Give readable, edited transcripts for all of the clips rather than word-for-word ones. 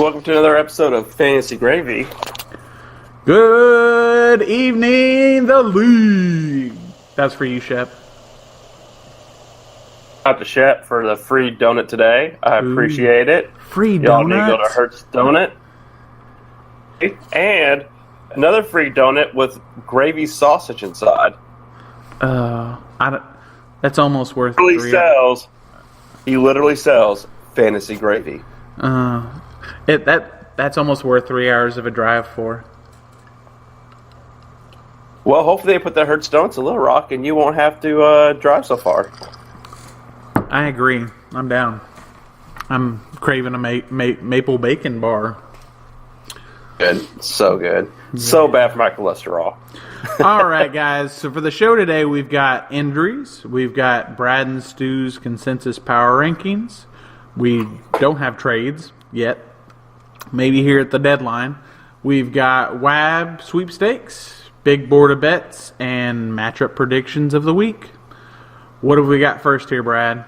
Welcome to another episode of Fantasy Gravy. Good evening, the league. That's for you, Shep. Out to Shep for the free donut today. I appreciate it. Free Y'all need to go to donuts? Hertz Donut. And another free donut with gravy sausage inside. That's almost worth He literally sells fantasy gravy. That's almost worth 3 hours of a drive for. Well, hopefully they put the Hertz Donuts in Little Rock and you won't have to drive so far. I agree. I'm down. I'm craving a maple bacon bar. Good. So good. So bad for my cholesterol. All right, guys. So for the show today, we've got injuries. We've got Brad and Stu's consensus power rankings. We don't have trades yet. Maybe here at the deadline. We've got WAB sweepstakes, big board of bets, and matchup predictions of the week. What have we got first here, Brad?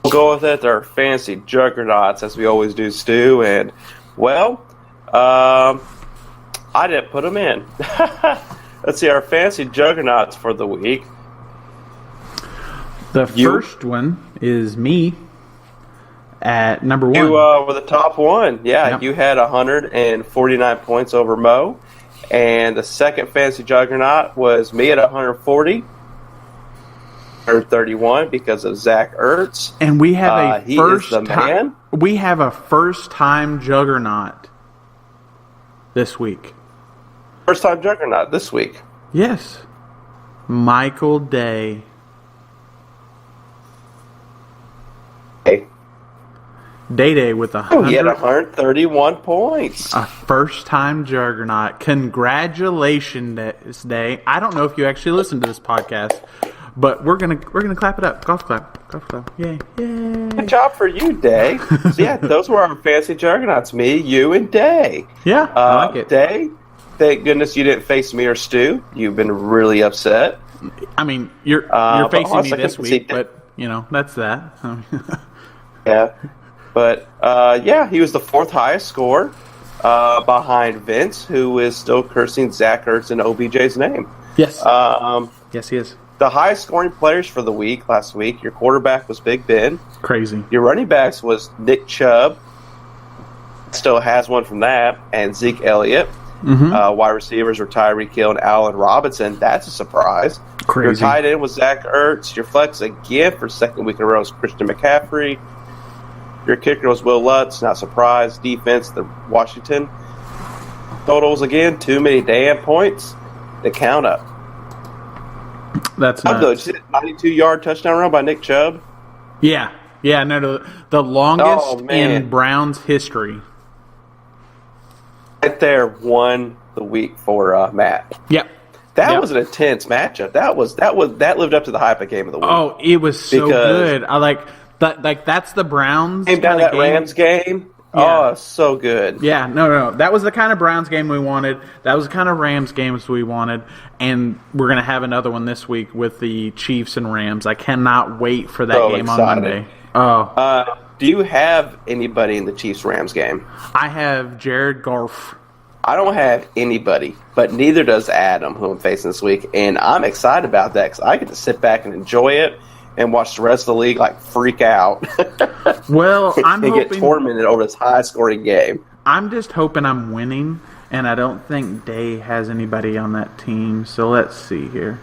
We'll go with it. They're fantasy juggernauts, as we always do, Stu. And, well, I didn't put them in. Let's see, our fantasy juggernauts for the week. The first one is me at number one. You were the top one. Yeah, Yep. You had 149 points over Mo. And the second fantasy juggernaut was me at 140. 131 because of Zach Ertz. And we have he is the man. We have a first-time juggernaut this week. First time juggernaut this week. Yes. Michael Day. Hey. Day with He had 131 points. a first-time juggernaut. Congratulations, Day. I don't know if you actually listened to this podcast, but we're gonna clap it up. Golf clap. Yay. Good job for you, Day. So yeah, those were our fantasy juggernauts. Me, you, and Day. Yeah, I like it. Day, thank goodness you didn't face me or Stu. You've been really upset. I mean, you're facing me this week, but you know that's that. Yeah, but he was the fourth highest score behind Vince, who is still cursing Zach Ertz and OBJ's name. Yes. Yes, he is. The highest scoring players for the week last week, your quarterback was Big Ben. Crazy. Your running backs was Nick Chubb. Still has one from that. And Zeke Elliott. Mm-hmm. Wide receivers were Tyreek Hill and Allen Robinson. That's a surprise. Crazy. Your tight end was Zach Ertz. Your flex again for second week in a row was Christian McCaffrey. Your kicker was Will Lutz. Not surprised. Defense, the Washington. Totals again, too many damn points to count up. That's nuts. Did you see that 92-yard touchdown run by Nick Chubb? Yeah. No, the longest in Browns history. Right there won the week for Matt. Yep. That was an intense matchup. That lived up to the hype of game of the week. Oh, it was so good. I like that. Like that's the Browns. Came down that Rams game. Yeah. Oh, so good. Yeah, no. That was the kind of Browns game we wanted. That was the kind of Rams games we wanted. And we're going to have another one this week with the Chiefs and Rams. I cannot wait for that game on Monday. Oh. Do you have anybody in the Chiefs-Rams game? I have Jared Goff. I don't have anybody, but neither does Adam, who I'm facing this week. And I'm excited about that because I get to sit back and enjoy it and watch the rest of the league freak out. Well, I'm hoping get tormented over this high-scoring game. I'm just hoping I'm winning, and I don't think Day has anybody on that team. So let's see here.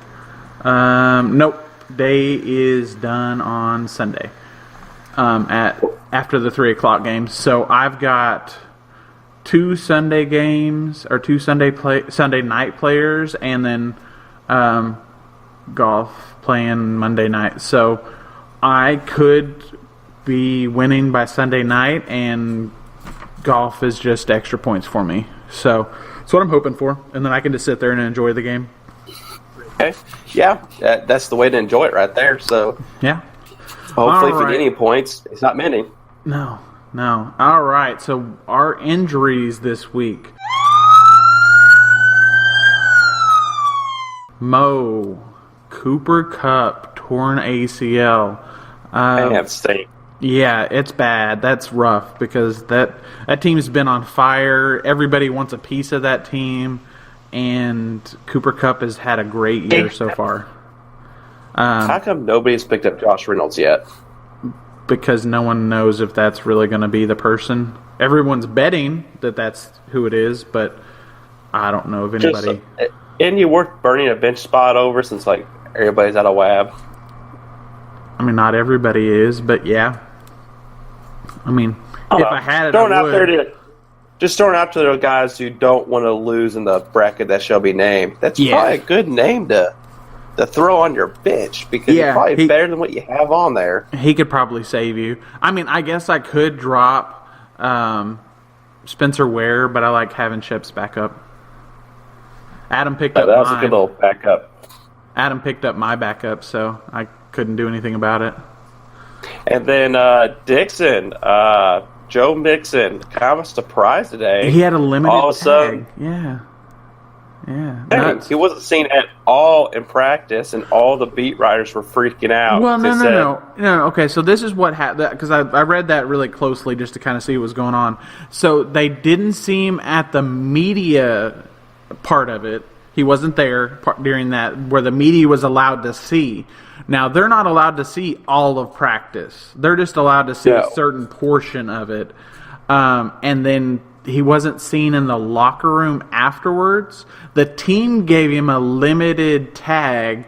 Nope, Day is done on Sunday. After the 3:00 games. So I've got two Sunday games or two Sunday night players, and then golf playing Monday night. So I could be winning by Sunday night, and golf is just extra points for me. So that's what I'm hoping for, and then I can just sit there and enjoy the game. Okay, yeah, that's the way to enjoy it right there. So yeah. Hopefully, if you get any points, it's not many. No. All right, so our injuries this week. Mo, Cooper Kupp, torn ACL. Damn, stink. Yeah, it's bad. That's rough because that team's been on fire. Everybody wants a piece of that team, and Cooper Kupp has had a great year so far. How come nobody's picked up Josh Reynolds yet? Because no one knows if that's really going to be the person. Everyone's betting that that's who it is, but I don't know if anybody. Isn't you worth burning a bench spot over since like everybody's out of WAB? I mean, not everybody is, but yeah. I mean, if I had it, throwing I out would. there just throwing out to the guys who don't want to lose in the bracket that shall be named. That's probably a good name to throw on your bench because you're probably better than what you have on there. He could probably save you. I mean, I guess I could drop Spencer Ware, but I like having Ships back up. Adam picked up that was a good little backup. Adam picked up my backup, so I couldn't do anything about it. And then Dixon, Joe Mixon, kind of a surprise today. He had a limited all of a sudden, Yeah. Dang, he wasn't seen at all in practice, and all the beat writers were freaking out. Well, no. Okay, so this is what happened, because I read that really closely just to kind of see what was going on. So they didn't see him at the media part of it. He wasn't there during that, where the media was allowed to see. Now, they're not allowed to see all of practice. They're just allowed to see a certain portion of it. And then he wasn't seen in the locker room afterwards. The team gave him a limited tag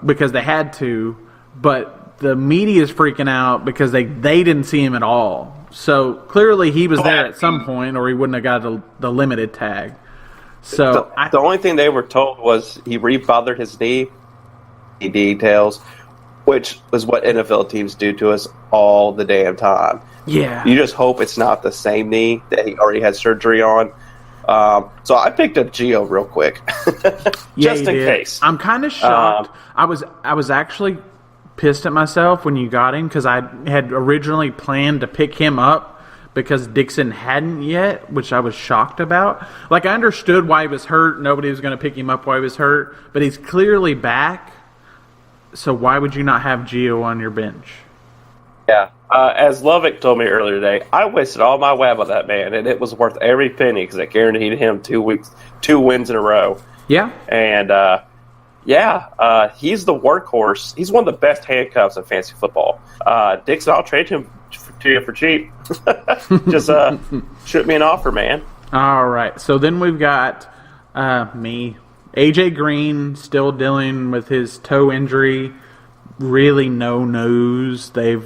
because they had to, but the media is freaking out because they didn't see him at all. So clearly he was there at some point, or he wouldn't have got the limited tag. So the only thing they were told was he rebothered his knee. Details, which is what NFL teams do to us all the damn time. Yeah. You just hope it's not the same knee that he already had surgery on. So I picked up Gio real quick, just in case. I'm kind of shocked. I was actually pissed at myself when you got him because I had originally planned to pick him up because Dixon hadn't yet, which I was shocked about. Like, I understood why he was hurt. Nobody was going to pick him up while he was hurt, but he's clearly back. So why would you not have Gio on your bench? Yeah. As Lovick told me earlier today, I wasted all my WAB on that man, and it was worth every penny because it guaranteed him 2 wins in a row. Yeah. And, he's the workhorse. He's one of the best handcuffs in fantasy football. Dixon, I'll trade him to you for cheap. Just shoot me an offer, man. All right. So then we've got me. AJ Green still dealing with his toe injury. Really no news. The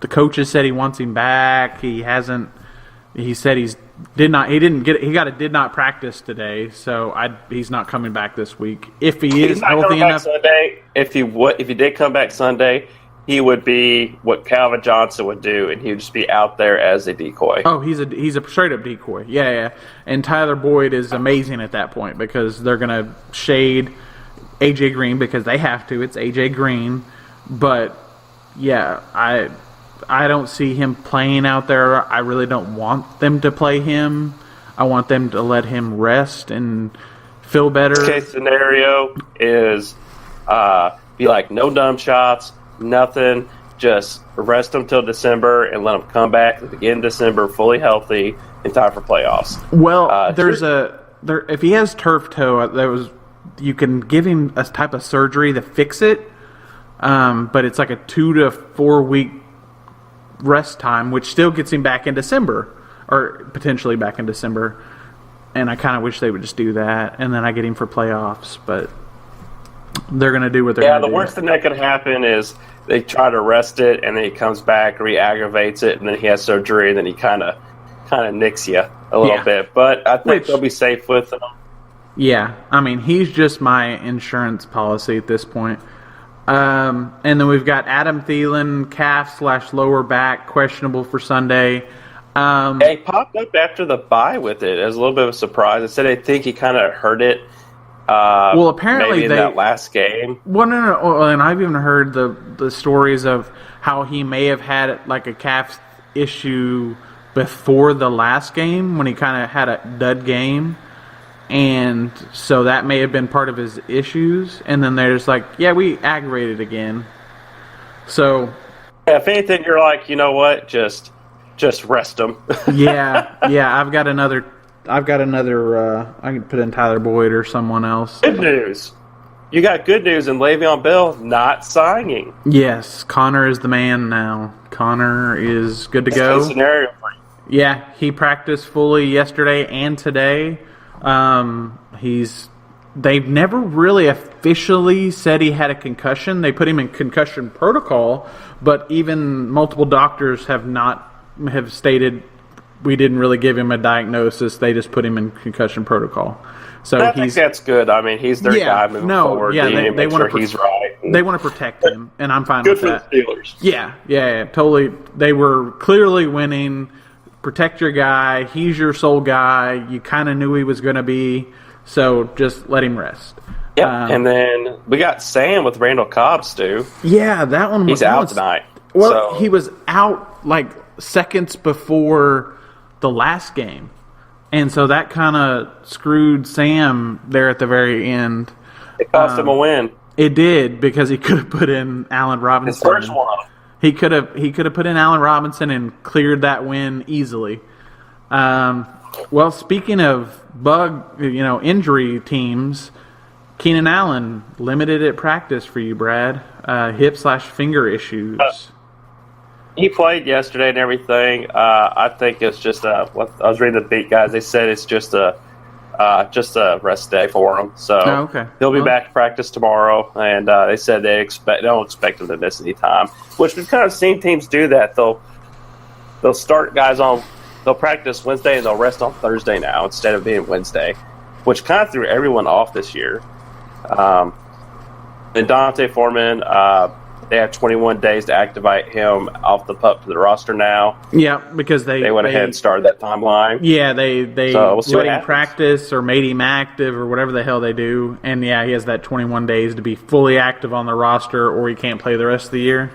coaches said he wants him back. He hasn't. He said he got a did not practice today, so he's not coming back this week. If he's healthy enough, Sunday, if he did come back Sunday, he would be what Calvin Johnson would do, and he would just be out there as a decoy. Oh, he's a straight up decoy. Yeah. And Tyler Boyd is amazing at that point because they're gonna shade AJ Green because they have to. It's AJ Green, but yeah, I don't see him playing out there. I really don't want them to play him. I want them to let him rest and feel better. Case scenario is be like no dumb shots. Nothing. Just rest them till December and let them come back at the beginning of December fully healthy in time for playoffs. Well, if he has turf toe, you can give him a type of surgery to fix it, but it's like a 2 to 4 week rest time, which still gets him back in December or potentially back in December. And I kind of wish they would just do that, and then I get him for playoffs, but. They're going to do what they're going to do. Yeah, the worst thing that could happen is they try to rest it, and then he comes back, re-aggravates it, and then he has surgery, and then he kind of nicks you a little bit. But I think they'll be safe with him. Yeah, I mean, he's just my insurance policy at this point. And then we've got Adam Thielen, calf/lower back, questionable for Sunday. He popped up after the bye with it. It was a little bit of a surprise. I said I think he kind of hurt it. Well, apparently maybe in that last game. Well, no, and I've even heard the stories of how he may have had like a calf issue before the last game when he kind of had a dud game, and so that may have been part of his issues. And then they're just like, yeah, we aggravated again. So Yeah, if anything, you're like, you know what? Just rest them. Yeah. I've got another. I can put in Tyler Boyd or someone else. Good news. You got good news in Le'Veon Bell not signing. Yes, Connor is the man now. Connor is good to go. Scenario for you. Yeah, he practiced fully yesterday and today. They've never really officially said he had a concussion. They put him in concussion protocol, but even multiple doctors have stated we didn't really give him a diagnosis. They just put him in concussion protocol. So I think that's good. I mean, he's their guy moving forward. Yeah, they want to he's right. They want to protect him, and I'm fine with that. Good for the Steelers. Yeah, totally. They were clearly winning. Protect your guy. He's your sole guy. You kind of knew he was going to be, so just let him rest. Yeah, and then we got Sam with Randall Cobb, Stu. Yeah, that one. He's out tonight. Well, he was out like seconds before the last game. And so that kind of screwed Sam there at the very end. It cost him a win. It did, because he could have put in Allen Robinson. His first one. He could have put in Allen Robinson and cleared that win easily. Well, speaking of injury teams, Keenan Allen limited at practice for you, Brad. Hip/finger issues. He played yesterday and everything. I think it's just I was reading the beat guys. They said it's just a rest day for him. So he'll be back to practice tomorrow. And they said they don't expect him to miss any time. Which we've kind of seen teams do that. They'll start guys on. They'll practice Wednesday and they'll rest on Thursday now instead of being Wednesday, which kind of threw everyone off this year. And Dante Foreman. They have 21 days to activate him off the pup to the roster now. Yeah, because they went ahead and started that timeline. Yeah, they we'll let him practice or made him active or whatever the hell they do. And yeah, he has that 21 days to be fully active on the roster, or he can't play the rest of the year.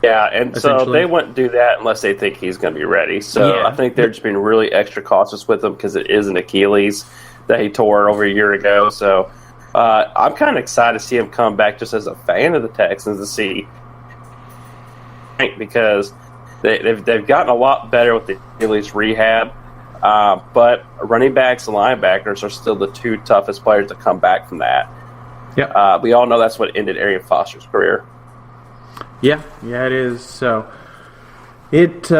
Yeah, and so they wouldn't do that unless they think he's going to be ready. So I think they're just being really extra cautious with him because it is an Achilles that he tore over a year ago. So I'm kind of excited to see him come back just as a fan of the Texans to see, because they've gotten a lot better with the Achilles rehab, but running backs and linebackers are still the two toughest players to come back from that. Yeah, we all know that's what ended Arian Foster's career. Yeah, it is. So it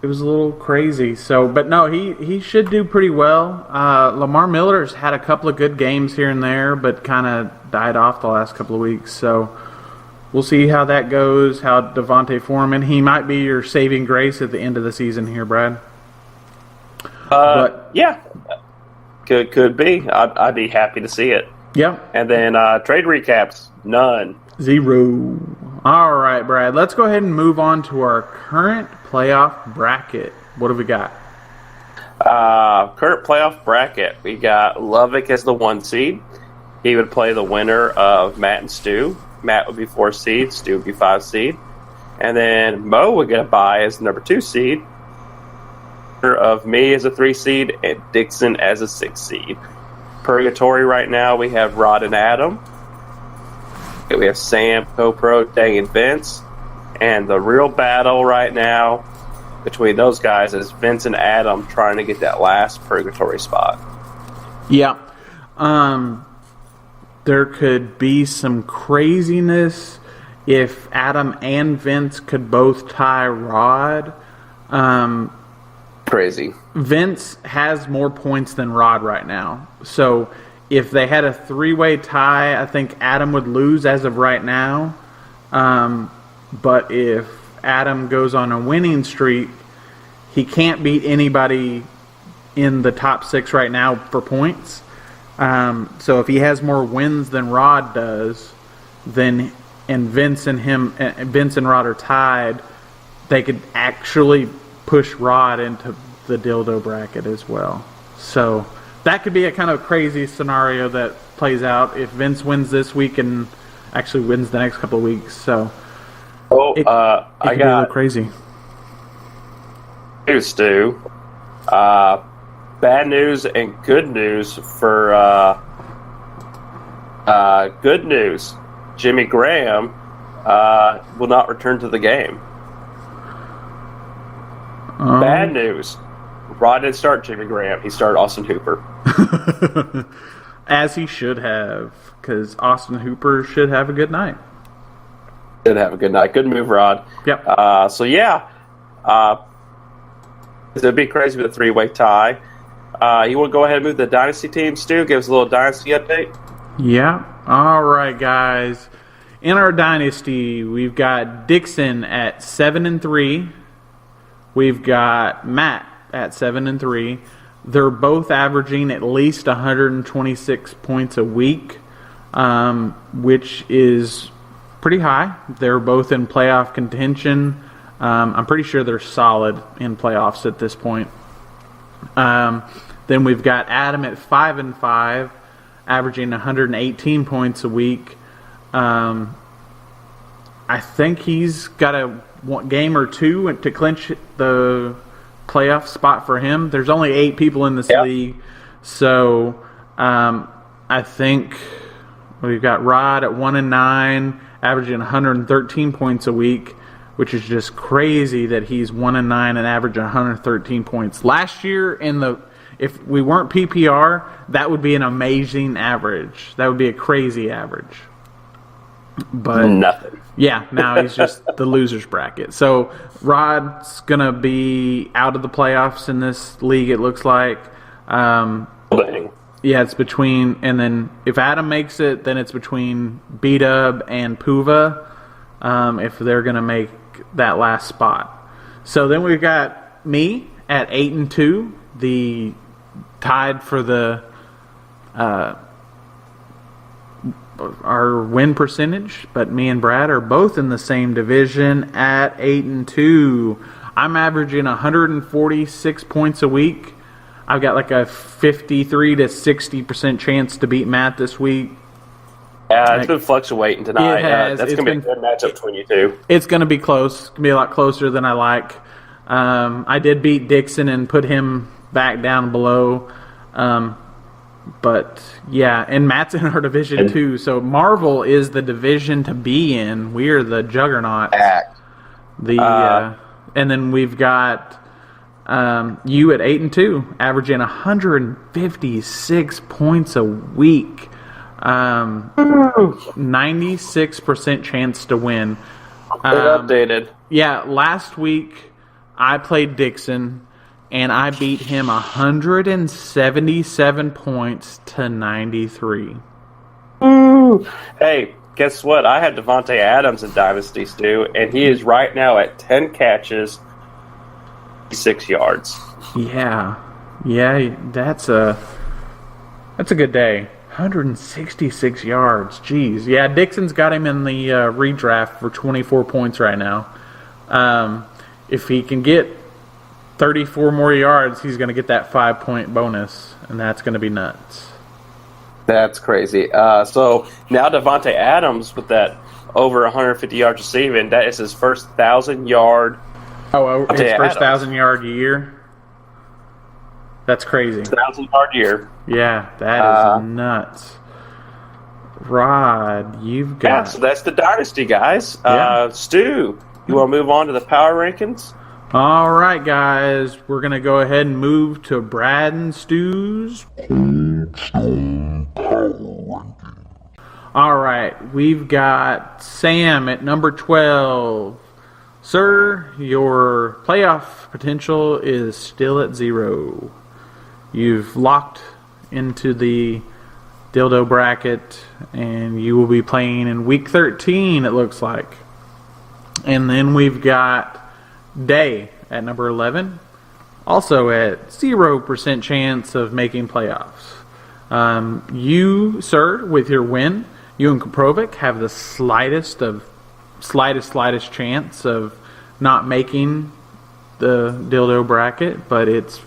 was a little crazy. So, but no, he should do pretty well. Lamar Miller's had a couple of good games here and there, but kind of died off the last couple of weeks. So we'll see how that goes. How Devontae Foreman, he might be your saving grace at the end of the season here, Brad. Yeah, could be. I'd be happy to see it. Yep. And then trade recaps, none. 0. All right, Brad. Let's go ahead and move on to our current playoff bracket. What have we got? Current playoff bracket. We got Lovick as the 1 seed. He would play the winner of Matt and Stu. Matt would be 4 seed. Stu would be 5 seed. And then Mo would get a bye as number 2 seed. Of me as a 3 seed and Dixon as a 6 seed. Purgatory right now we have Rod and Adam. We have Sam, CoPro, Dang, and Vince. And the real battle right now between those guys is Vince and Adam trying to get that last purgatory spot. Yeah. There could be some craziness if Adam and Vince could both tie Rod. Crazy. Vince has more points than Rod right now. So if they had a 3-way tie, I think Adam would lose as of right now. But if Adam goes on a winning streak, he can't beat anybody in the top 6 right now for points. So if he has more wins than Rod does, then and Vince and Rod are tied, they could actually push Rod into the dildo bracket as well. So that could be a kind of crazy scenario that plays out if Vince wins this week and actually wins the next couple of weeks. So it I could be a little crazy. Here's Stu. Bad news and good news for good news. Jimmy Graham will not return to the game. Bad news. Rod didn't start Jimmy Graham. He started Austin Hooper. As he should have, because Austin Hooper should have a good night. Did have a good night. Good move, Rod. Yep. It'd be crazy with a three-way tie. You want to go ahead and move the Dynasty team, Stu? Give us a little Dynasty update. Yeah. All right, guys. In our Dynasty, we've got Dixon at 7-3. We've got Matt at 7-3. They're both averaging at least 126 points a week, which is pretty high. They're both in playoff contention. I'm pretty sure they're solid in playoffs at this point. Then we've got Adam at 5-5, averaging 118 points a week. I think he's got a game or two to clinch the playoff spot for him. There's only 8 people in this league, so I think we've got Rod at 1-9, averaging 113 points a week, which is just crazy that he's 1-9 and averaging 113 points. Last year, if we weren't PPR, that would be an amazing average. That would be a crazy average. But nothing. Yeah, now he's just the loser's bracket. So Rod's gonna be out of the playoffs in this league. It looks like. Yeah, it's between, and then if Adam makes it, then it's between B-Dub and Puva, if they're gonna make that last spot. So then we've got me at 8-2, the tied for the our win percentage, but me and Brad are both in the same division at 8-2. I'm averaging 146 points a week. I've got like a 53 to 60% chance to beat Matt this week. Yeah, it's been fluctuating tonight. That's going to be a good matchup between you two. It's going to be close. It's going to be a lot closer than I like. I did beat Dixon and put him back down below. But yeah, and Matt's in our division too. So Marvel is the division to be in. We are the juggernaut. And then we've got you at 8-2, averaging 156 points a week. 96% chance to win. Updated. Yeah, last week I played Dixon, and I beat him 177 points to 93. Ooh. Hey, guess what? I had Devontae Adams in Dynasty, Stu, and he is right now at 10 catches, 6 yards. Yeah, that's a good day. 166 yards. Jeez. Yeah, Dixon's got him in the redraft for 24 points right now. If he can get 34 more yards, he's going to get that 5-point bonus, and that's going to be nuts. That's crazy. So now Devontae Adams with that over 150 yards receiving, that is his first 1,000-yard. Oh, his first 1,000-yard year? That's crazy. 1,000-yard year. Yeah, that is nuts. Rod, you've got... Yeah, so that's the Dynasty, guys. Stu, you want to move on to the power rankings? All right, guys. We're going to go ahead and move to Brad and Stu's. All right, we've got Sam at number 12. Sir, your playoff potential is still at 0. You've locked into the dildo bracket, and you will be playing in week 13, it looks like. And then we've got Day at number 11, also at 0% chance of making playoffs. You, sir, with your win, you and Koprovic have the slightest chance of not making the dildo bracket, but it's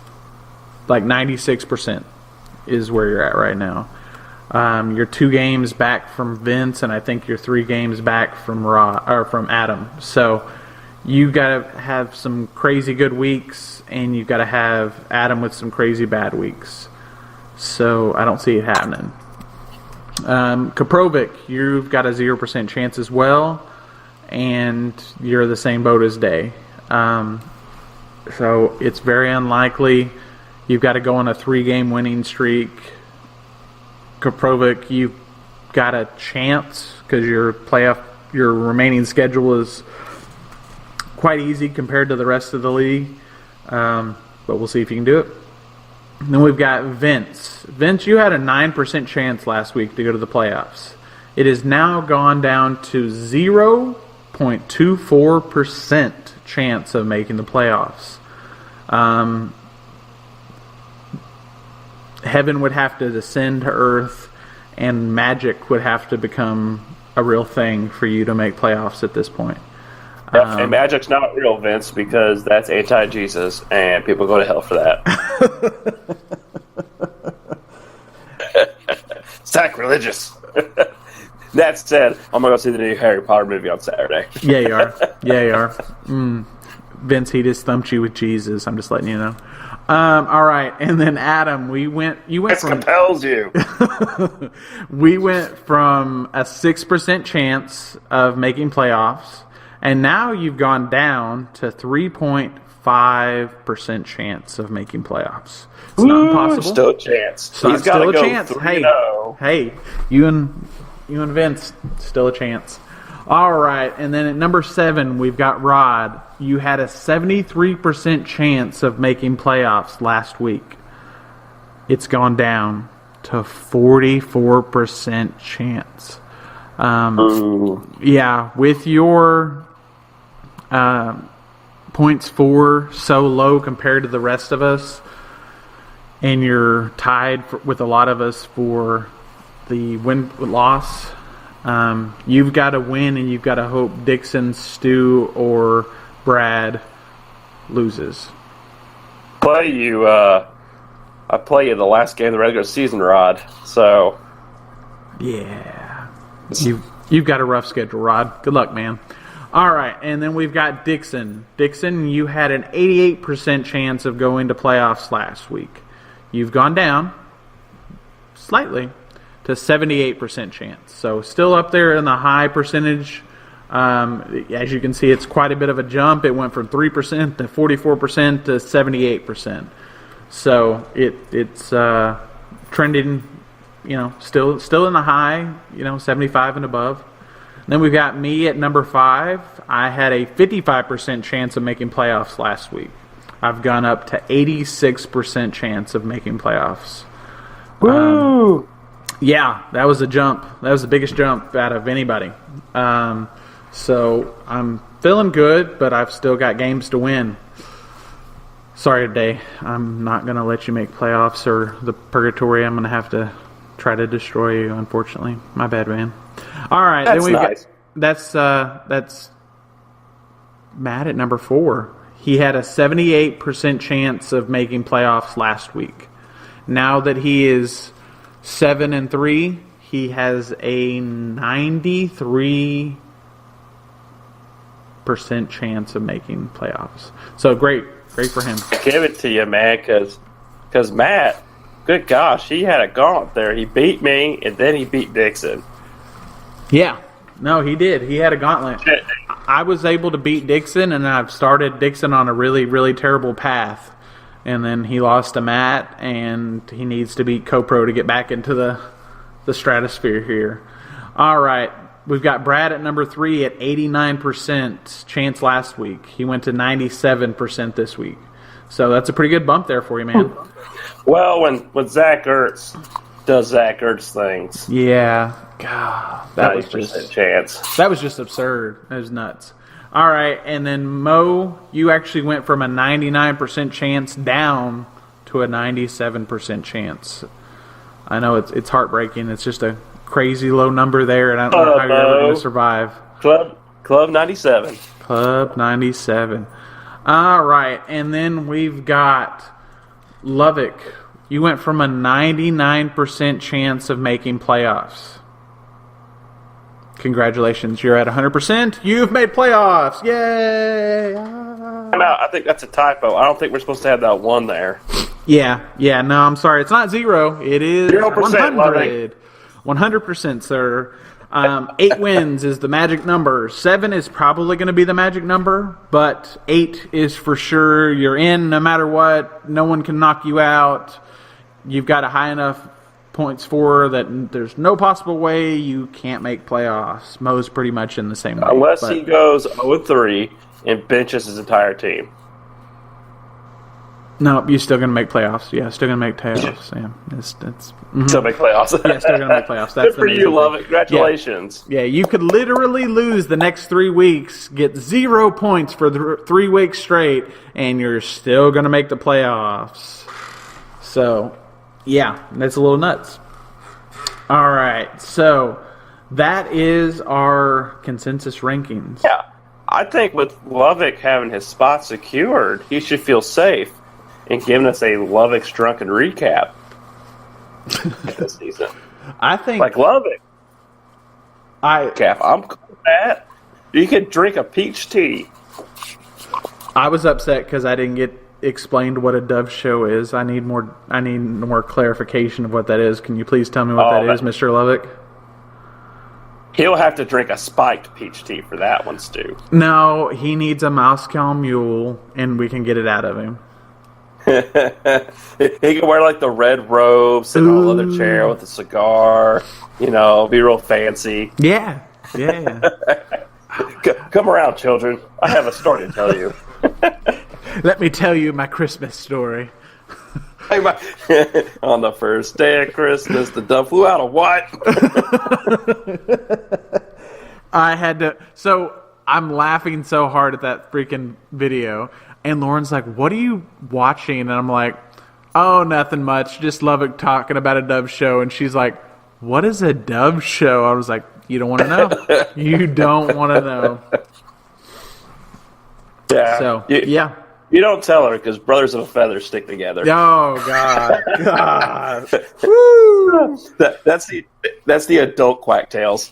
like 96% is where you're at right now. You're 2 games back from Vince, and I think you're 3 games back from from Adam. So you got to have some crazy good weeks, and you've got to have Adam with some crazy bad weeks. So I don't see it happening. Koprovic, you've got a 0% chance as well. and you're the same boat as Day. So it's very unlikely. You've got to go on a 3-game winning streak. Koprovic, you've got a chance because your remaining schedule is quite easy compared to the rest of the league. But we'll see if you can do it. And then we've got Vince. Vince, you had a 9% chance last week to go to the playoffs. It has now gone down to 0.24% chance of making the playoffs. Heaven would have to descend to earth, and magic would have to become a real thing for you to make playoffs at this point. And magic's not real, Vince, because that's anti-Jesus, and people go to hell for that. Sacrilegious. That said, I'm going to go see the new Harry Potter movie on Saturday. Yeah, you are. Vince, he just thumped you with Jesus. I'm just letting you know. All right, and then Adam, you went this from compels you. We went from a 6% chance of making playoffs, and now you've gone down to 3.5% chance of making playoffs. It's not impossible. Still a chance. He's still a chance. Hey, you and Vince, still a chance. All right, and then at number 7, we've got Rod. You had a 73% chance of making playoffs last week. It's gone down to 44% chance. Yeah, with your points for so low compared to the rest of us, and you're tied with a lot of us for the win-loss. You've got to win, and you've got to hope Dixon, Stu, or Brad loses. I play you the last game of the regular season, Rod. So, yeah, you've got a rough schedule, Rod. Good luck, man. All right, and then we've got Dixon. Dixon, you had an 88% chance of going to playoffs last week. You've gone down slightly to 78% chance. So still up there in the high percentage. As you can see, it's quite a bit of a jump. It went from 3% to 44% to 78%. So it's trending, still in the high, 75 and above. Then we've got me at number 5. I had a 55% chance of making playoffs last week. I've gone up to 86% chance of making playoffs. Woo! Yeah, that was a jump. That was the biggest jump out of anybody. So I'm feeling good, but I've still got games to win. Sorry today. I'm not going to let you make playoffs or the purgatory. I'm going to have to try to destroy you, unfortunately. My bad, man. All right. That's then nice. That's Matt at number 4. He had a 78% chance of making playoffs last week. Now that he is 7-3, he has a 93% chance of making playoffs. So great for him. Give it to you, man, because Matt, good gosh, he had a gauntlet there. He beat me, and then he beat Dixon. Yeah. No, he did. He had a gauntlet. I was able to beat Dixon, and I've started Dixon on a really, really terrible path. And then he lost to Matt, and he needs to beat Copro to get back into the stratosphere here. All right. We've got Brad at number 3 at 89% chance last week. He went to 97% this week. So that's a pretty good bump there for you, man. Well, when Zach Ertz does Zach Ertz things. Yeah. God, that was just chance. That was just absurd. That was nuts. All right, and then Mo, you actually went from a 99% chance down to a 97% chance. I know it's heartbreaking. It's just a crazy low number there, and I don't know how you're ever going to survive. Club 97. Club 97. All right, and then we've got Lovick. You went from a 99% chance of making playoffs. Congratulations, you're at 100%. You've made playoffs. Yay! I think that's a typo. I don't think we're supposed to have that 1 there. Yeah. No, I'm sorry. It's not 0. It is 0%. 100%, sir. 8 wins is the magic number. 7 is probably going to be the magic number, but 8 is for sure. You're in no matter what. No one can knock you out. You've got a high enough points for that there's no possible way you can't make playoffs. Mo's pretty much in the same way. Unless he goes 0-3 and benches his entire team. No, you're still going to make playoffs. Yeah, still going to make playoffs. Yeah, Still make playoffs. Yeah, still going to make playoffs. That's good for you, love it. Congratulations. Yeah, you could literally lose the next 3 weeks, get 0 points for the 3 weeks straight, and you're still going to make the playoffs. So, yeah, that's a little nuts. All right, so that is our consensus rankings. Yeah, I think with Lovick having his spot secured, he should feel safe in giving us a Lovick's drunken recap this season. I think like Lovick. I'm cool with that. You can drink a peach tea. I was upset because I didn't get explained what a Dove show is. I need more clarification of what that is. Can you please tell me what that is, Mr. Lovick? He'll have to drink a spiked peach tea for that one, Stu. No, he needs a Moscow Mule, and we can get it out of him. He can wear like the red robe, sit on a leather chair with a cigar, be real fancy. Yeah. Come around, children. I have a story to tell you. Let me tell you my Christmas story. On the first day of Christmas, the dove flew out of what? I had to. So I'm laughing so hard at that freaking video. And Lauren's like, "What are you watching?" And I'm like, "Oh, nothing much. Just Lovick talking about a Dove show." And she's like, "What is a Dove show?" I was like, "You don't want to know. You don't want to know." Yeah. So, yeah. You don't tell her because brothers of a feather stick together. Oh God! Woo! That's the adult quack tales.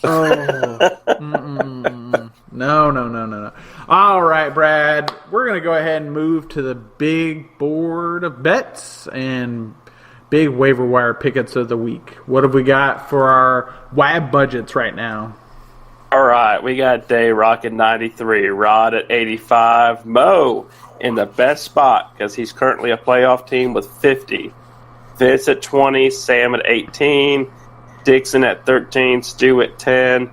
No. All right, Brad. We're gonna go ahead and move to the big board of bets and big waiver wire pickups of the week. What have we got for our WAB budgets right now? All right, we got Day Rock at 93, Rod at 85, Mo in the best spot because he's currently a playoff team with 50. Vince at 20, Sam at 18, Dixon at 13, Stu at 10,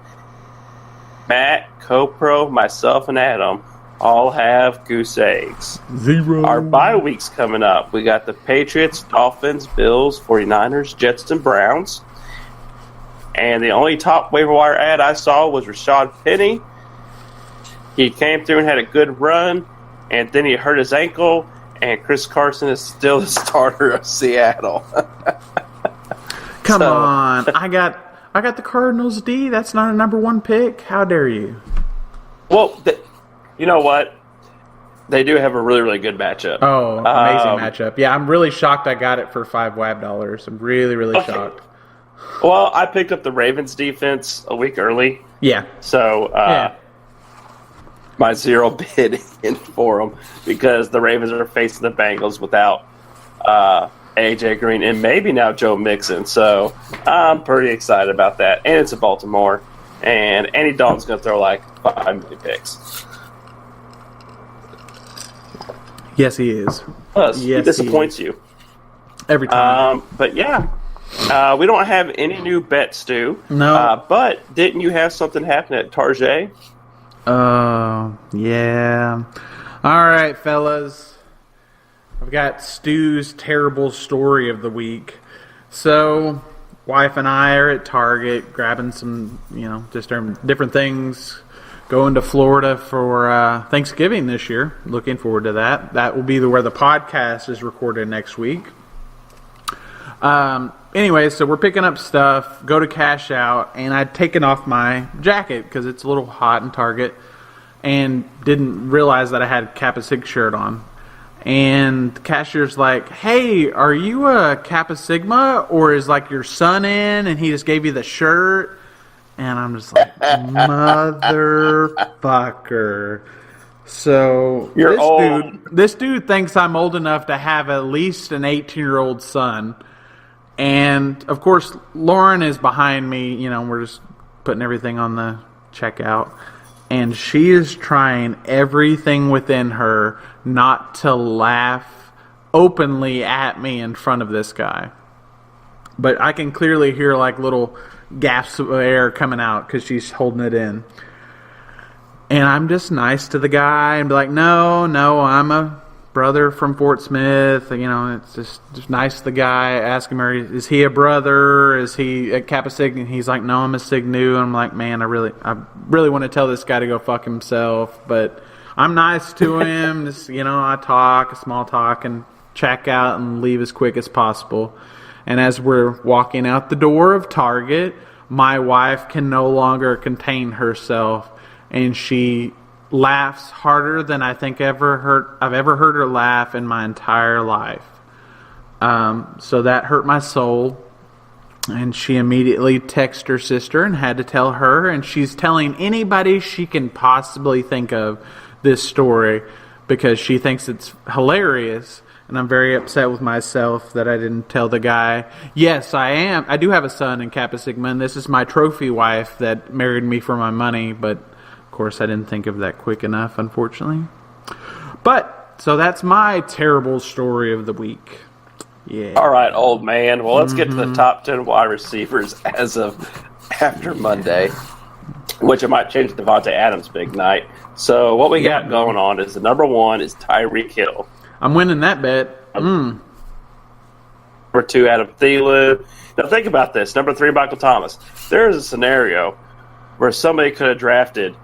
Matt, CoPro, myself, and Adam all have goose eggs. 0. Our bye week's coming up. We got the Patriots, Dolphins, Bills, 49ers, Jets, and Browns. And the only top waiver wire ad I saw was Rashad Penny. He came through and had a good run, and then he hurt his ankle, and Chris Carson is still the starter of Seattle. Come on. I got the Cardinals D. That's not a number 1 pick. How dare you? Well, you know what? They do have a really, really good matchup. Oh, amazing matchup. Yeah, I'm really shocked I got it for $5 WAB. I'm really, really shocked. Well, I picked up the Ravens defense a week early. Yeah. So my 0 bid in for them because the Ravens are facing the Bengals without AJ Green and maybe now Joe Mixon. So I'm pretty excited about that. And it's in Baltimore. And Andy Dalton's going to throw like 5 million picks. Yes, he is. Plus, he disappoints you. Every time. But yeah. We don't have any new bets, Stu. No. But didn't you have something happen at Tarjay? Yeah. All right, fellas. I've got Stu's terrible story of the week. So, wife and I are at Target grabbing some, just different things. Going to Florida for Thanksgiving this year. Looking forward to that. That will be where the podcast is recorded next week. Anyway, so we're picking up stuff, go to cash out, and I'd taken off my jacket because it's a little hot in Target and didn't realize that I had a Kappa Sig shirt on. And the cashier's like, "Hey, are you a Kappa Sigma or is like your son in and he just gave you the shirt?" And I'm just like, motherfucker. So this dude thinks I'm old enough to have at least an 18-year-old son. And, of course, Lauren is behind me. We're just putting everything on the checkout, and she is trying everything within her not to laugh openly at me in front of this guy. But I can clearly hear like little gasps of air coming out because she's holding it in. And I'm just nice to the guy and be like, no, I'm a brother from Fort Smith. You know, it's just nice to the guy. Asking her, is he a brother? Is he at Kappa Sig? And he's like, no, I'm a Sig Nu. And I'm like, man, I really want to tell this guy to go fuck himself. But I'm nice to him. Just, you know, I talk, a small talk, and check out and leave as quick as possible. And as we're walking out the door of Target, my wife can no longer contain herself. And she laughs harder than I think I've ever heard her laugh in my entire life. So that hurt my soul. And she immediately texted her sister and had to tell her. And she's telling anybody she can possibly think of this story because she thinks it's hilarious. And I'm very upset with myself that I didn't tell the guy. Yes, I do have a son in Kappa Sigma, and this is my trophy wife that married me for my money, but of course I didn't think of that quick enough, unfortunately. But, so that's my terrible story of the week. Yeah. All right, old man. Well, let's get to the top 10 wide receivers as of after Monday, which it might change Devontae Adams' big night. So what we got going on is the number one is Tyreek Hill. I'm winning that bet. Number 2, Adam Thielen. Now think about this. Number 3, Michael Thomas. There is a scenario where somebody could have drafted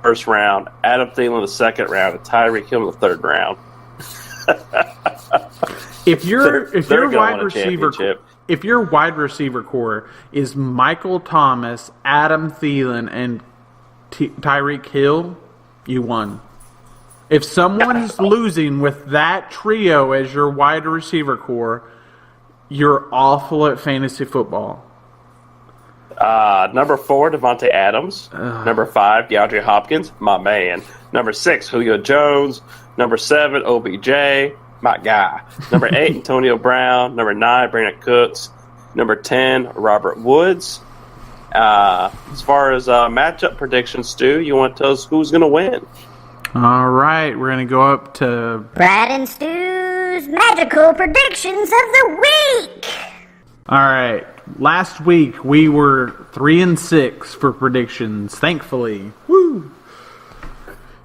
first round, Adam Thielen the second round, and Tyreek Hill in the third round. If your wide receiver core is Michael Thomas, Adam Thielen, and Tyreek Hill, you won. If someone's losing with that trio as your wide receiver core, you're awful at fantasy football. Number 4, Devontae Adams. Number 5, DeAndre Hopkins, my man. Number 6, Julio Jones. Number 7, OBJ, my guy. Number 8, Antonio Brown. Number 9, Brandon Cooks. Number 10, Robert Woods. As far as matchup predictions, Stu, you want to tell us who's going to win? All right, we're going to go up to Brad and Stu's magical predictions of the week. All right, last week we were 3-6 for predictions, thankfully. Woo!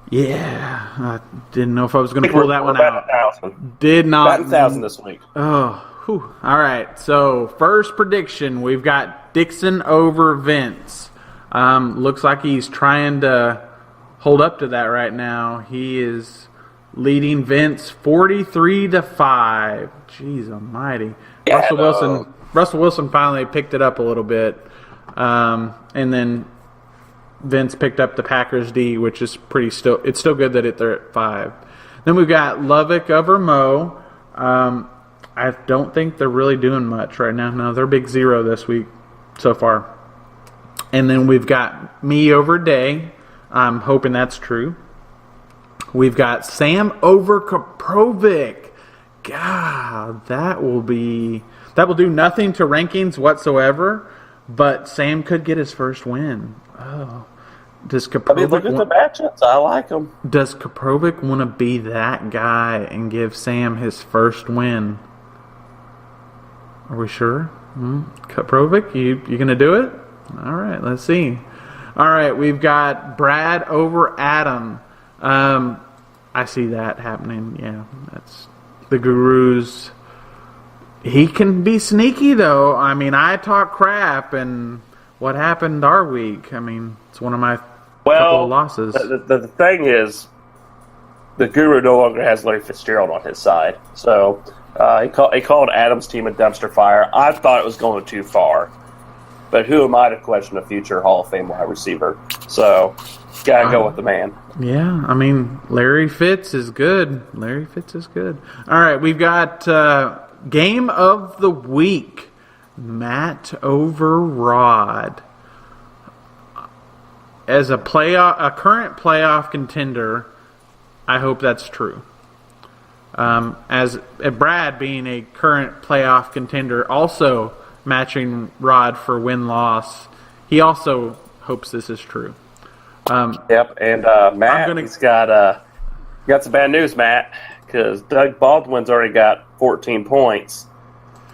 Yeah, I didn't know if I was going to pull that one out. 1,000. Did not. 1,000 this week. Oh, whew. All right, so first prediction, we've got Dixon over Vince. Looks like he's trying to hold up to that right now. He is leading Vince 43-5. Jeez almighty. Yeah, Russell Wilson finally picked it up a little bit. And then Vince picked up the Packers D, which is it's still good that they're at 5. Then we've got Lovick over Mo. I don't think they're really doing much right now. No, they're big 0 this week so far. And then we've got me over Day. I'm hoping that's true. We've got Sam over Kaprovic. God, that will do nothing to rankings whatsoever, but Sam could get his first win. Oh. Does Kaprovic look at the matchups. I like them. Does Kaprovic want to be that guy and give Sam his first win? Are we sure? Kaprovic, you going to do it? All right, let's see. All right, we've got Brad over Adam. I see that happening. Yeah, that's the Guru's. He can be sneaky, though. I mean, I talk crap, and what happened our week? I mean, it's one of my couple of losses. The thing is, the Guru no longer has Larry Fitzgerald on his side. So he called Adam's team a dumpster fire. I thought it was going too far. But who am I to question a future Hall of Fame wide receiver? So, gotta go with the man. Yeah, I mean, Larry Fitz is good. All right, we've got Game of the Week. Matt over Rod. As a current playoff contender, I hope that's true. As Brad being a current playoff contender, also matching Rod for win-loss he also hopes this is true. Yep, and Matt, he's got some bad news, Matt, because Doug Baldwin's already got 14 points,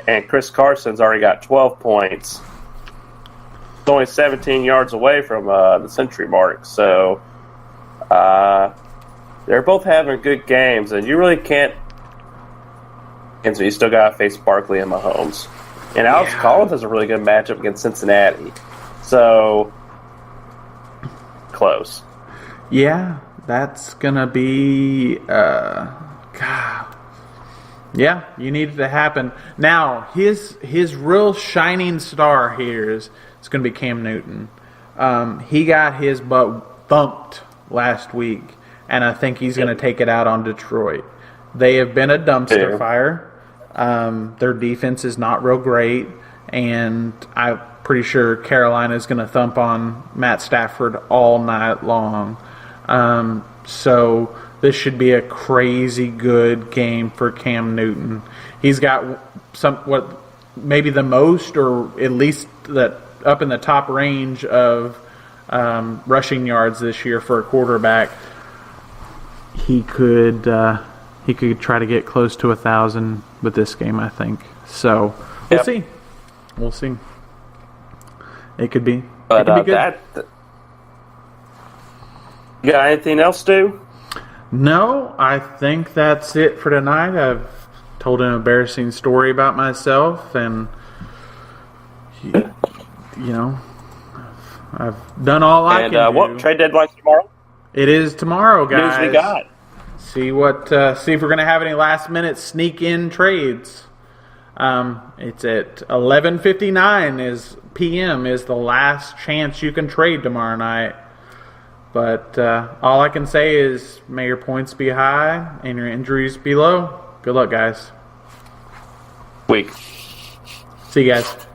and Chris Carson's already got 12 points. He's only 17 yards away from the century mark, so they're both having good games, and you really can't. And so you still got to face Barkley and Mahomes. And Alex Collins has a really good matchup against Cincinnati. So, close. Yeah, that's going to be... God. Yeah, you need it to happen. Now, his real shining star here is it's going to be Cam Newton. He got his butt thumped last week, and I think he's going to take it out on Detroit. They have been a dumpster fire. Their defense is not real great, and I'm pretty sure Carolina is going to thump on Matt Stafford all night long. So this should be a crazy good game for Cam Newton. He's got maybe the most, or at least that up in the top range of rushing yards this year for a quarterback. He could try to get close to 1,000 with this game, I think. So we'll see. We'll see. It could be. But it could be good. You got anything else, Stu? No, I think that's it for tonight. I've told an embarrassing story about myself, and I've done all I can do. What trade deadline tomorrow? It is tomorrow, guys. News we got. See if we're gonna have any last minute sneak in trades. It's at 11:59 p.m. is the last chance you can trade tomorrow night. But all I can say is may your points be high and your injuries be low. Good luck, guys. Week. See you guys.